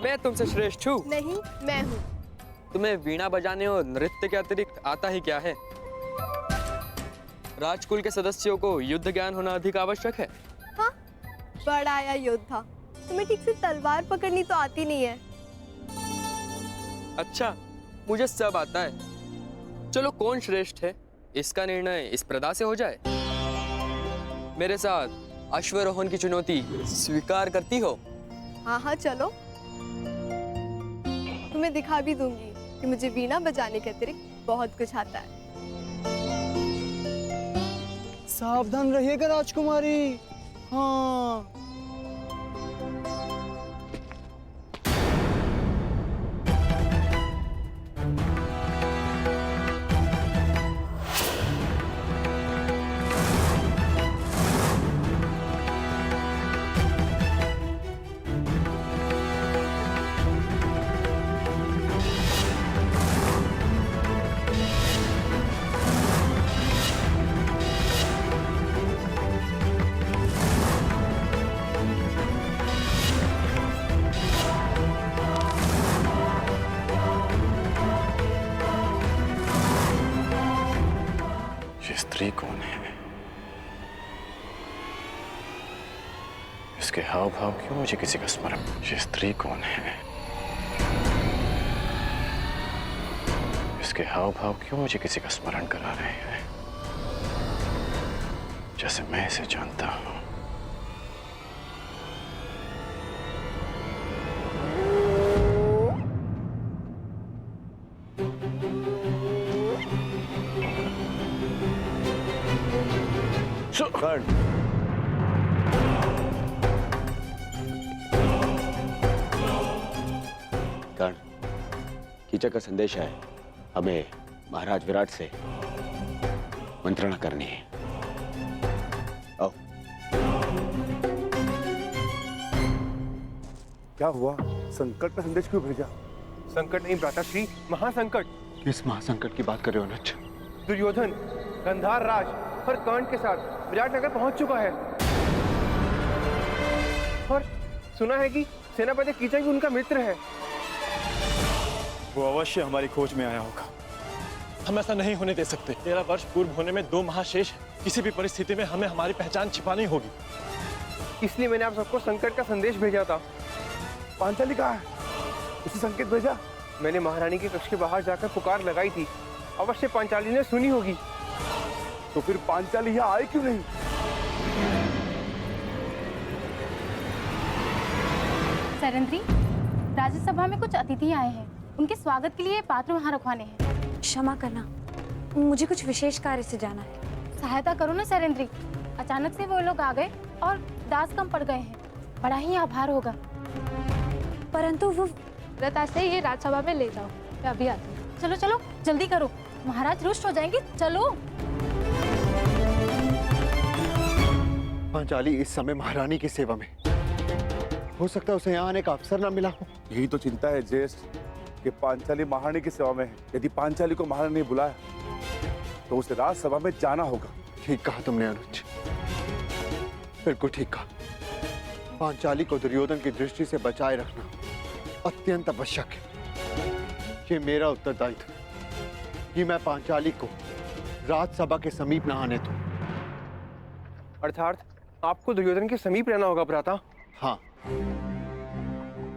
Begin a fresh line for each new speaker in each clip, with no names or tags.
मैं तुमसे श्रेष्ठ हूँ।
नहीं, मैं हूँ।
तुम्हें वीणा बजाने और नृत्य के अतिरिक्त आता ही क्या है? राजकुल के सदस्यों को युद्ध ज्ञान होना अधिक आवश्यक है।
हाँ, बड़ा आया योद्धा। तुम्हें ठीक से तलवार पकड़नी तो आती नहीं है।
अच्छा, मुझे सब आता है। चलो कौन श्रेष्ठ है इसका निर्णय इस प्रदा से हो जाए। मेरे साथ अश्वरोहण की चुनौती स्वीकार करती हो?
हाँ हाँ चलो, तुम्हें दिखा भी दूंगी कि मुझे वीणा बजाने के अतिरिक्त बहुत कुछ आता है।
सावधान रहिएगा राजकुमारी। हाँ।
स्त्री कौन है? इसके हाव भाव क्यों मुझे किसी का स्मरण? ये स्त्री कौन है? इसके हाव भाव क्यों मुझे किसी का स्मरण करा रहे हैं, जैसे मैं इसे जानता हूं।
कर्ण, कर्ण, कीचक का संदेश है। हमें महाराज विराट से मंत्रणा करनी है। आओ।
क्या हुआ? संकट का संदेश क्यों भेजा?
संकट नहीं भ्राताश्री, महासंकट।
किस महासंकट की बात कर रहे हो अनुज?
दुर्योधन गंधार राज और कर्ण के साथ विराटनगर पहुंच चुका है और सुना है कि सेनापति कीचक भी उनका मित्र है।
वो अवश्य हमारी खोज में आया होगा।
हम ऐसा नहीं होने दे सकते। 13 वर्ष पूर्व होने में 2 महाशेष है। किसी भी परिस्थिति में हमें हमारी पहचान छिपानी होगी।
इसलिए मैंने आप सबको संकट का संदेश भेजा था।
पांचाली कहाँ है? उसे संकेत भेजा?
मैंने महारानी के कक्ष के बाहर जाकर पुकार लगाई थी। अवश्य पांचाली ने सुनी होगी।
तो फिर पांचाली यहाँ आई क्यों नहीं?
सैरंध्री, राज्यसभा में कुछ अतिथि आए हैं। उनके स्वागत के लिए पात्र वहाँ रखवाने हैं।
क्षमा करना, मुझे कुछ विशेष कार्य से जाना है।
सहायता करो ना सैरंध्री। अचानक से वो लोग आ गए और दास कम पड़ गए हैं। बड़ा ही आभार होगा।
परंतु वो
लता से ये राज्यसभा में ले जाओ, मैं अभी आती हूँ। चलो चलो जल्दी करो, महाराज रुष्ट हो जाएंगे। चलो।
पांचाली इस समय महारानी की सेवा में, हो सकता है उसे यहाँ आने का अवसर न मिला हो।
यही तो चिंता है ज्येष्ठ, कि पांचाली महारानी की सेवा में है। यदि पांचाली को महारानी ने बुलाया तो उसे राजसभा में जाना होगा।
ठीक कहा तुमने अनुज, बिल्कुल ठीक कहा। पांचाली को दुर्योधन की दृष्टि से बचाए रखना अत्यंत आवश्यक है। ये मेरा उत्तरदायित्व है कि मैं पांचाली को राजसभा के समीप न आने दूं।
अर्थात आपको दुर्योधन के समीप रहना होगा भ्राता।
हाँ,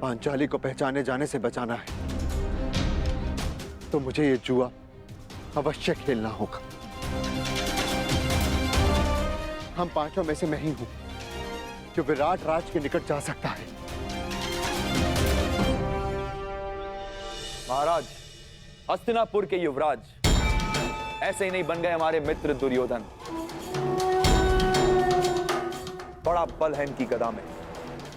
पांचाली को पहचाने जाने से बचाना है तो मुझे ये जुआ अवश्य खेलना होगा। हम पांचों में से मैं ही हूं जो विराट राज के निकट जा सकता है।
महाराज, हस्तिनापुर के युवराज ऐसे ही नहीं बन गए हमारे मित्र दुर्योधन। बड़ा बल है इनकी गदा में।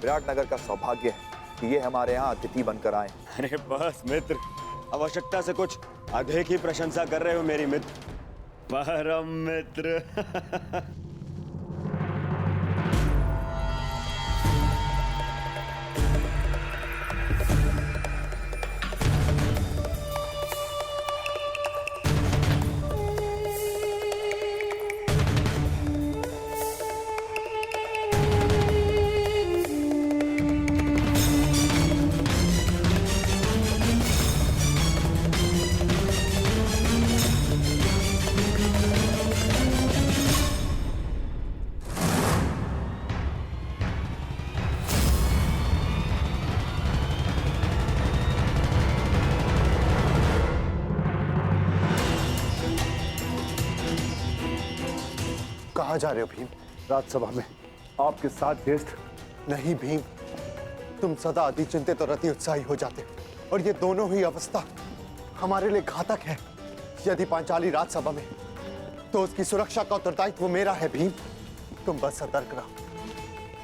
विराटनगर का सौभाग्य है कि ये हमारे यहाँ अतिथि बनकर आए।
अरे बस मित्र, आवश्यकता से कुछ अधिक ही प्रशंसा कर रहे हो मेरी मित्र। परम मित्र।
कहाँ जा रहे हो भीम?
राजसभा में आपके साथ ज्येष्ठ।
नहीं भीम, तुम सदा अति चिंतित और अति उत्साही हो जाते हो और ये दोनों ही अवस्था हमारे लिए घातक है। यदि पांचाली राजसभा में तो उसकी सुरक्षा का उत्तरदायित्व मेरा है भीम। तुम बस सतर्क रहो।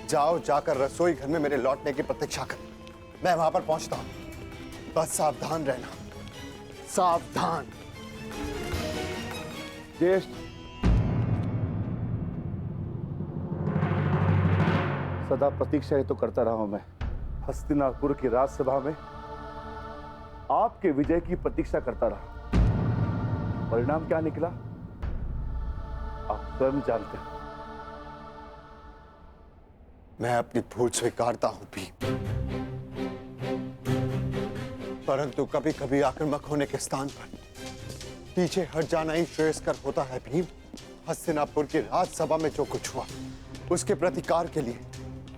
जाओ, जाकर रसोई घर में मेरे लौटने की प्रतीक्षा कर। मैं वहां पर पहुंचता हूं। बस सावधान रहना, सावधान।
ज्येष्ठ, सदा प्रतीक्षा ही तो करता रहा हूं मैं। हस्तिनापुर की राजसभा में आपके विजय की प्रतीक्षा करता रहा। परिणाम क्या निकला आप स्वयं जानते हैं।
मैं अपनी भूल स्वीकारता हूं भीम, परंतु कभी कभी आक्रामक होने के स्थान पर पीछे हट जाना ही श्रेयस्कर होता है भीम। हस्तिनापुर की राजसभा में जो कुछ हुआ उसके प्रतिकार के लिए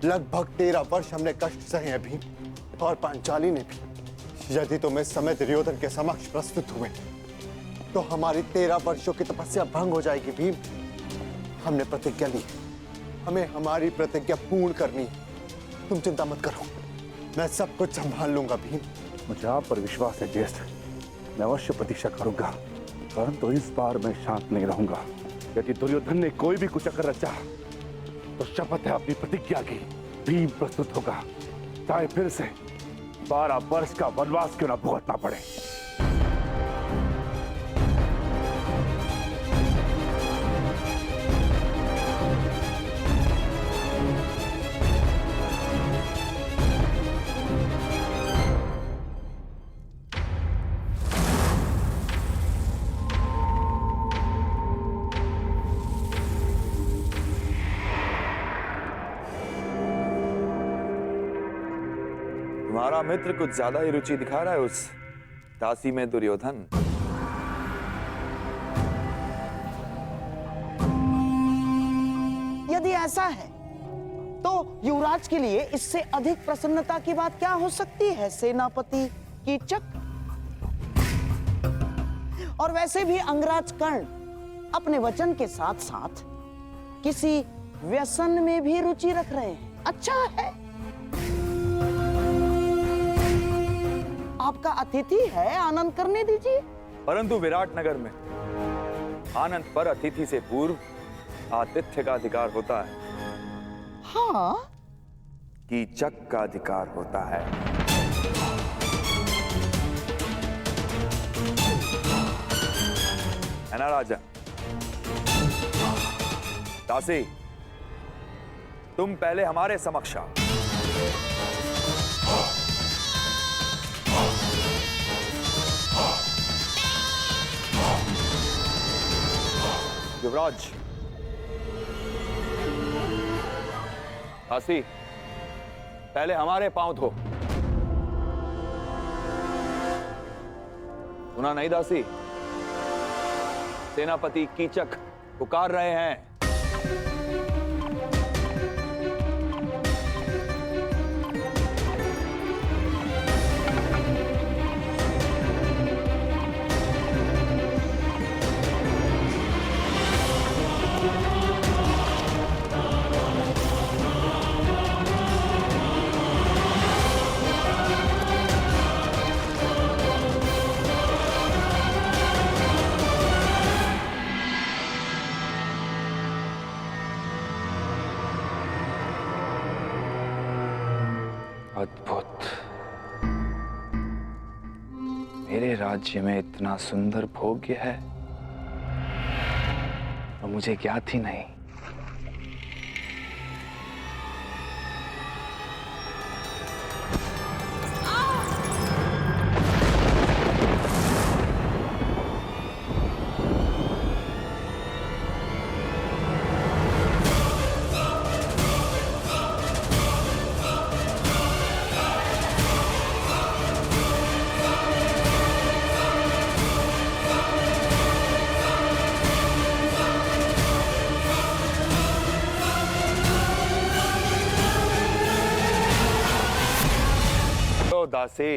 लगभग 13 वर्ष हमने कष्ट सहे हैं भीम, और पांचाली ने भी। यदि तुम इस समय दुर्योधन के समक्ष प्रस्तुत हुए तो हमारी 13 वर्षों की तपस्या भंग हो जाएगी भीम। हमने प्रतिज्ञा ली, हमें हमारी प्रतिज्ञा पूर्ण करनी है। तुम चिंता मत करो, मैं सब कुछ संभाल लूंगा भीम।
मुझे आप पर विश्वास है ज्येष्ठ। मैं अवश्य प्रतीक्षा करूंगा, परंतु इस बार मैं शांत नहीं रहूंगा। यदि दुर्योधन ने कोई भी कुचक्र रचा तो शपथ है अपनी प्रतिज्ञा की, भीम प्रस्तुत होगा, चाहे फिर से 12 वर्ष का वनवास क्यों न भुगतना पड़े।
तुम्हारा मित्र कुछ ज्यादा ही रुचि दिखा रहा है उस दासी में दुर्योधन।
यदि ऐसा है तो युवराज के लिए इससे अधिक प्रसन्नता की बात क्या हो सकती है सेनापति कीचक। और वैसे भी अंगराज कर्ण अपने वचन के साथ साथ किसी व्यसन में भी रुचि रख रहे हैं। अच्छा है, आपका अतिथि है, आनंद करने दीजिए।
परंतु विराटनगर में आनंद पर अतिथि से पूर्व आतिथ्य का अधिकार होता है।
हाँ,
कीचक का अधिकार होता है। है ना राजा? दासी, तुम पहले हमारे समक्ष आओ। युवराज, दासी, पहले हमारे पांव धो। सुना नहीं दासी? सेनापति कीचक पुकार रहे हैं।
अद्भुत। मेरे राज्य में इतना सुंदर भोग्य है और मुझे ज्ञात ही नहीं।
दासी,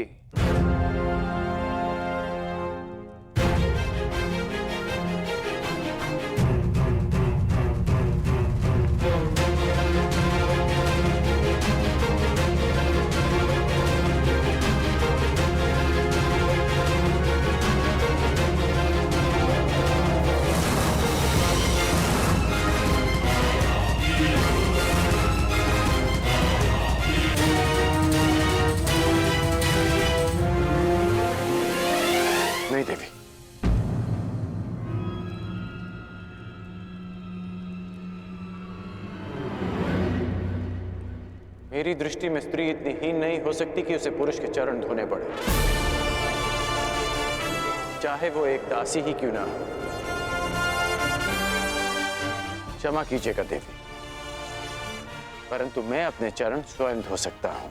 मेरी दृष्टि में स्त्री इतनी हीन नहीं हो सकती कि उसे पुरुष के चरण धोने पड़े, चाहे वो एक दासी ही क्यों ना हो। क्षमा कीजिएगा देवी, परंतु मैं अपने चरण स्वयं धो सकता हूं।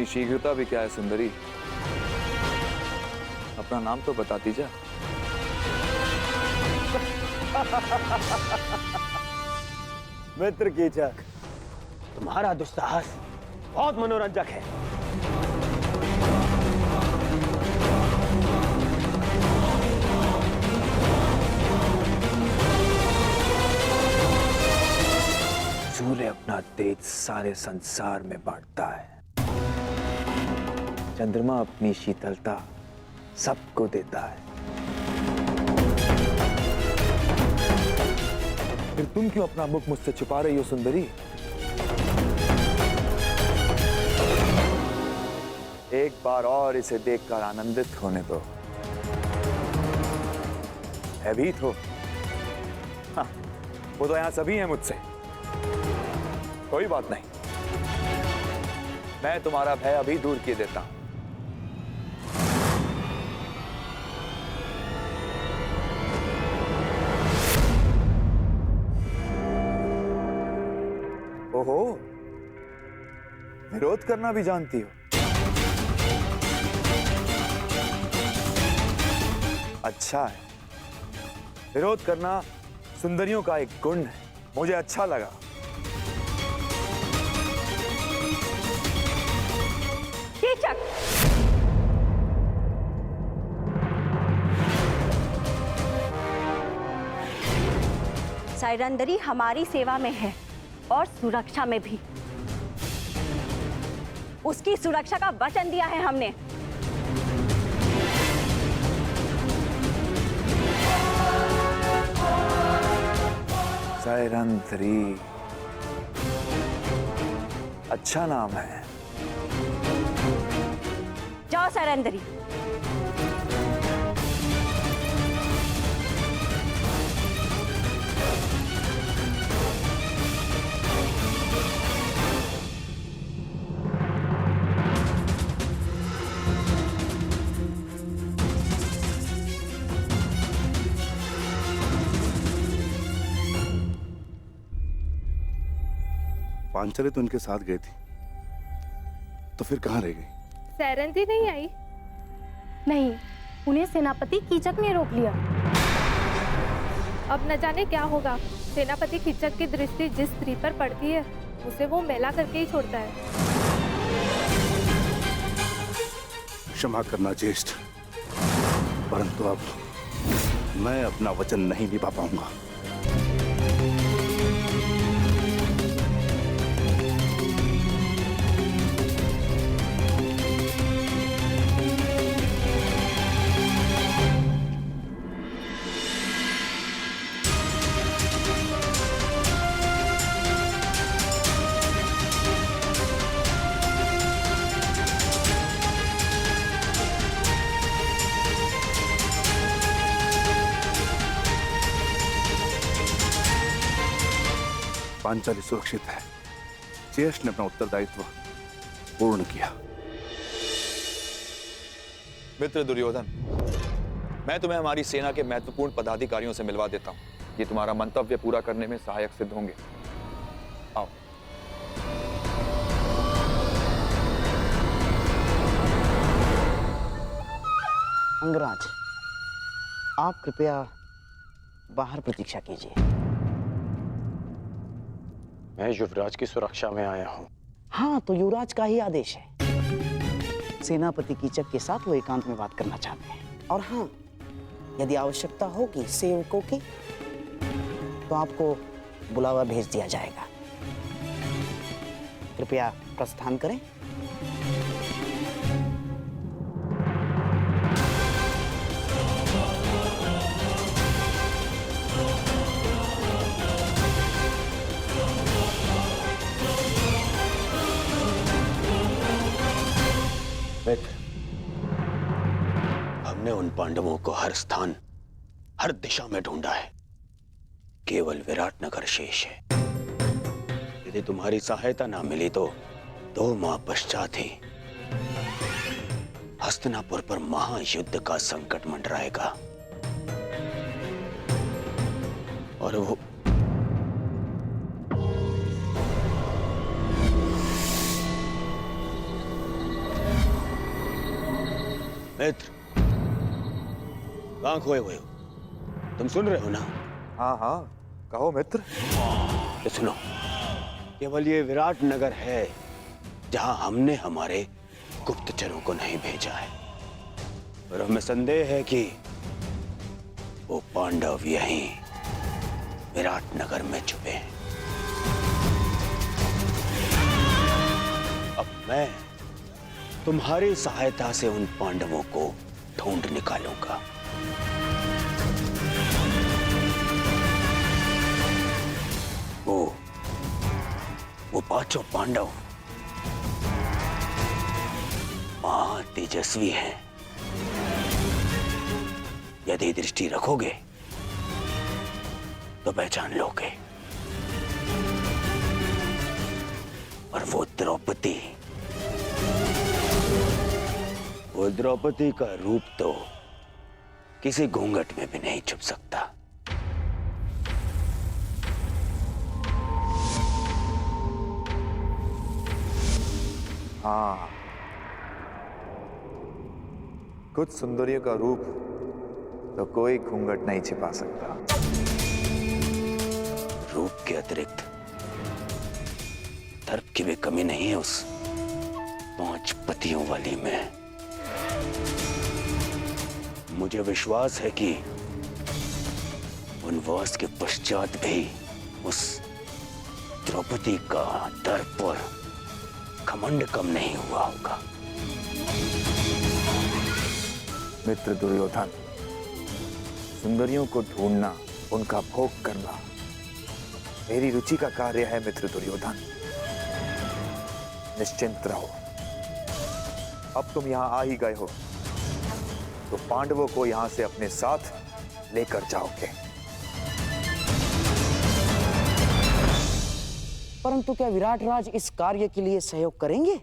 शीघ्रता भी क्या है सुंदरी, अपना नाम तो बताती जा।
मित्र कीचक, तुम्हारा दुस्साहस बहुत मनोरंजक है।
सूर्य अपना तेज सारे संसार में बांटता है, चंद्रमा अपनी शीतलता सबको देता है।
फिर तुम क्यों अपना मुख मुझसे छुपा रही हो सुंदरी? एक बार और इसे देखकर आनंदित होने दो। भयभीत हो? हाँ, वो तो यहां सभी हैं मुझसे। कोई बात नहीं, मैं तुम्हारा भय अभी दूर किए देता हूं। ओहो, विरोध करना भी जानती हो? अच्छा है, विरोध करना सुंदरियों का एक गुण है, मुझे अच्छा लगा।
कीचक, सैरंध्री हमारी सेवा में है और सुरक्षा में भी। उसकी सुरक्षा का वचन दिया है हमने।
सैरंध्री, अच्छा नाम है।
जाओ सैरंध्री।
पांचाली तो उनके साथ गई थी, तो फिर कहाँ रह गई?
सैरंध्री नहीं आई?
नहीं, उन्हें सेनापति कीचक ने रोक लिया।
अब न जाने क्या होगा। सेनापति कीचक की दृष्टि जिस स्त्री पर पड़ती है उसे वो मैला करके ही छोड़ता है।
क्षमा करना ज्येष्ठ, परंतु अब मैं अपना वचन नहीं निभा पाऊंगा। पांचाली सुरक्षित है, ज्येष्ठ ने अपना उत्तरदायित्व पूर्ण किया।
मित्र दुर्योधन, मैं तुम्हें हमारी सेना के महत्वपूर्ण पदाधिकारियों से मिलवा देता हूं। ये तुम्हारा मंतव्य पूरा करने में सहायक सिद्ध होंगे। आओ।
अंगराज, आप कृपया बाहर प्रतीक्षा कीजिए।
मैं युवराज की सुरक्षा में आया हूं।
हाँ, तो युवराज का ही आदेश है। सेनापति कीचक के साथ वो एकांत में बात करना चाहते हैं। और हाँ, यदि आवश्यकता होगी सेवकों की तो आपको बुलावा भेज दिया जाएगा। कृपया प्रस्थान करें।
मित्र, हमने उन पांडवों को हर स्थान, हर दिशा में ढूंढा है। केवल विराटनगर शेष है। यदि तुम्हारी सहायता ना मिली तो 2 माह पश्चात ही हस्तिनापुर पर महायुद्ध का संकट मंडराएगा और वो मित्र, कहां खोए हुए हो? तुम सुन रहे हो ना?
हाँ हाँ, कहो मित्र।
तो सुनो, केवल ये विराटनगर है जहां हमने हमारे गुप्तचरों को नहीं भेजा है, और हमें संदेह है कि वो पांडव यहीं विराटनगर में छुपे हैं। अब मैं तुम्हारी सहायता से उन पांडवों को ढूंढ निकालूंगा। वो 5 पांडव महातेजस्वी हैं। यदि दृष्टि रखोगे तो पहचान लोगे। और वो द्रौपदी का रूप तो किसी घूंघट में भी नहीं छुप सकता।
हाँ, कुछ सुंदरियों का रूप तो कोई घूंघट नहीं छिपा सकता।
रूप के अतिरिक्त दर्प की भी कमी नहीं है उस 5 पतियों वाली में। मुझे विश्वास है कि वनवास के पश्चात भी उस द्रौपदी का दर्प और घमंड कम नहीं हुआ होगा।
मित्र दुर्योधन, सुंदरियों को ढूंढना, उनका भोग करना मेरी रुचि का कार्य है। मित्र दुर्योधन, निश्चिंत रहो। अब तुम यहां आ ही गए हो तो पांडवों को यहां से अपने साथ लेकर जाओगे।
परंतु क्या विराट राज इस कार्य के लिए सहयोग करेंगे?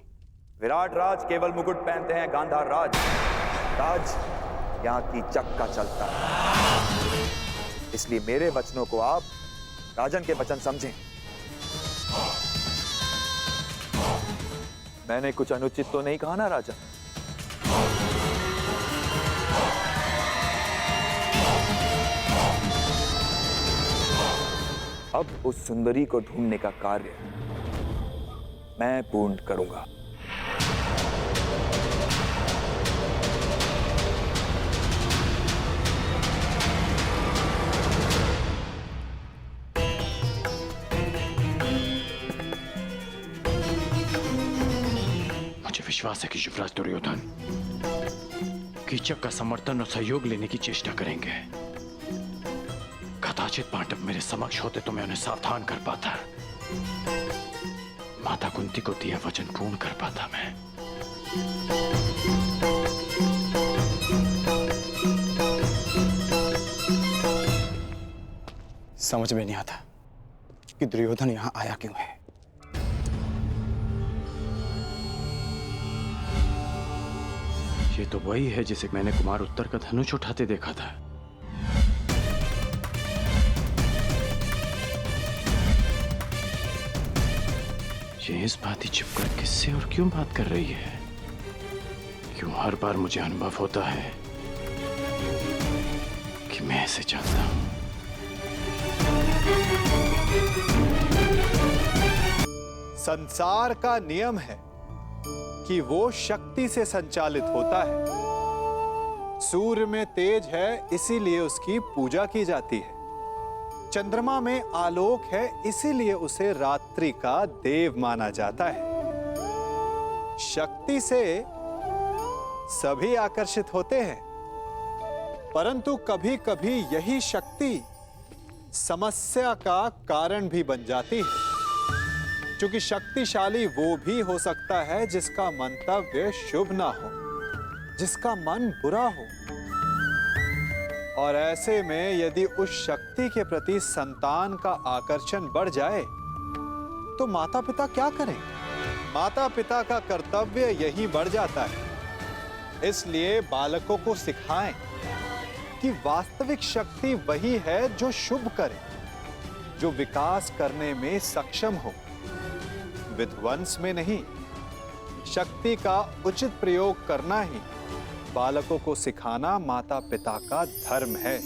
विराट राज केवल मुकुट पहनते हैं गांधार राज। राज यहाँ की चक्का चलता है। इसलिए मेरे वचनों को आप राजन के वचन समझें। मैंने कुछ अनुचित तो नहीं कहा ना राजन? अब उस सुंदरी को ढूंढने का कार्य मैं पूर्ण करूंगा।
मुझे विश्वास है कि युवराज दुर्योधन कीचक का समर्थन और सहयोग लेने की चेष्टा करेंगे। कदाचित पांडव मेरे समक्ष होते तो मैं उन्हें सावधान कर पाता, माता कुंती को दिया वचन पूर्ण कर पाता मैं।
समझ में नहीं आता कि दुर्योधन यहां आया क्यों है।
ये तो वही है जिसे मैंने कुमार उत्तर का धनुष उठाते देखा था। ये इस बात ही छिपकर किससे और क्यों बात कर रही है? क्यों हर बार मुझे अनुभव होता है कि मैं इसे जानता हूं।
संसार का नियम है कि वो शक्ति से संचालित होता है सूर्य में तेज है इसीलिए उसकी पूजा की जाती है। चंद्रमा में आलोक है इसीलिए उसे रात्रि का देव माना जाता है। शक्ति से सभी आकर्षित होते हैं, परंतु कभी कभी यही शक्ति समस्या का कारण भी बन जाती है, क्योंकि शक्तिशाली वो भी हो सकता है जिसका मंतव्य शुभ ना हो, जिसका मन बुरा हो। और ऐसे में यदि उस शक्ति के प्रति संतान का आकर्षण बढ़ जाए तो माता पिता क्या करें? माता पिता का कर्तव्य यही बढ़ जाता है। इसलिए बालकों को सिखाएं कि वास्तविक शक्ति वही है जो शुभ करे, जो विकास करने में सक्षम हो, विध्वंस में नहीं। शक्ति का उचित प्रयोग करना ही बालकों को सिखाना माता पिता का धर्म है।